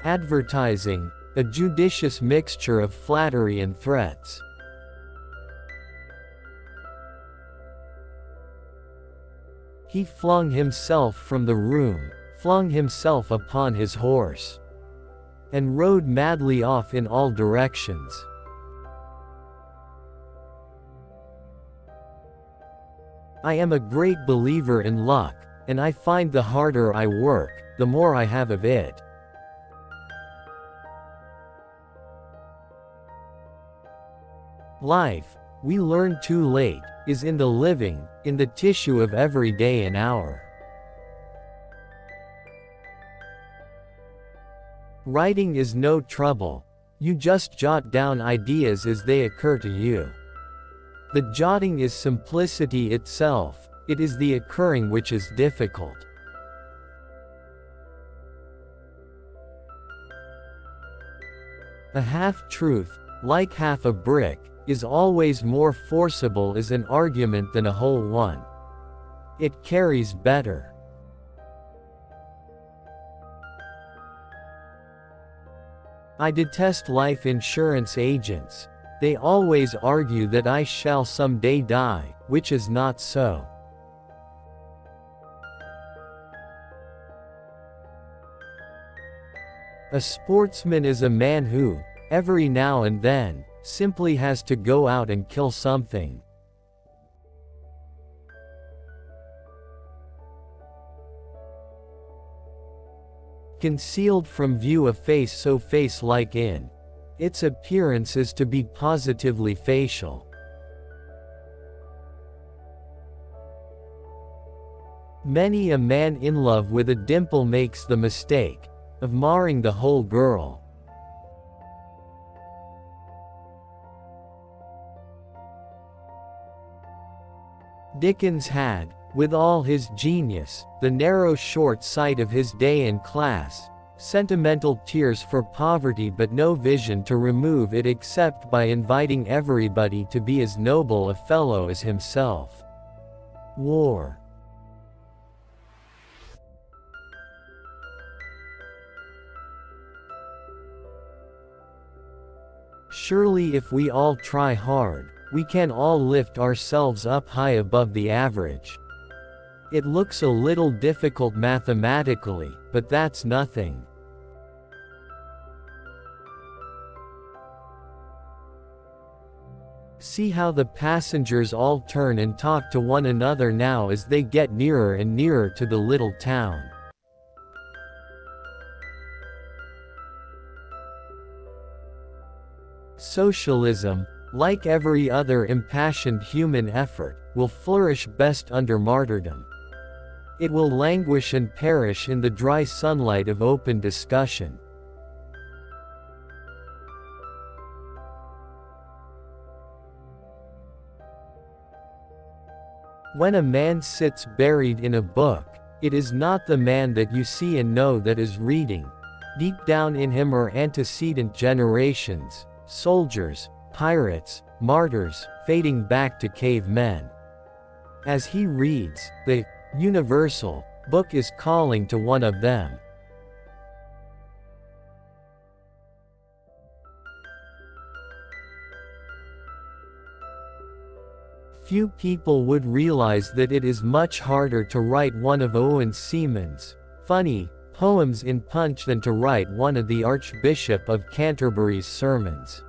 Advertising, a judicious mixture of flattery and threats. He flung himself from the room, flung himself upon his horse, and rode madly off in all directions. I am a great believer in luck, and I find the harder I work, the more I have of it. Life, we learn too late, is in the living, in the tissue of every day and hour. Writing is no trouble. You just jot down ideas as they occur to you. The jotting is simplicity itself, it is the occurring which is difficult. A half-truth, like half a brick, is always more forcible as an argument than a whole one. It carries better. I detest life insurance agents. They always argue that I shall someday die, which is not so. A sportsman is a man who, every now and then, simply has to go out and kill something. Concealed from view a face so face-like in its appearance as to be positively facial. Many a man in love with a dimple makes the mistake of marring the whole girl. Dickens had, with all his genius, the narrow short sight of his day and class, sentimental tears for poverty but no vision to remove it except by inviting everybody to be as noble a fellow as himself. War. Surely if we all try hard, we can all lift ourselves up high above the average. It looks a little difficult mathematically, but that's nothing. See how the passengers all turn and talk to one another now as they get nearer and nearer to the little town. Socialism, like every other impassioned human effort, will flourish best under martyrdom. It will languish and perish in the dry sunlight of open discussion. When a man sits buried in a book, it is not the man that you see and know that is reading. Deep down in him are antecedent generations, soldiers, pirates, martyrs, fading back to cavemen. As he reads, the universal book is calling to one of them. Few people would realize that it is much harder to write one of Owen Seaman's funny poems in Punch than to write one of the Archbishop of Canterbury's sermons.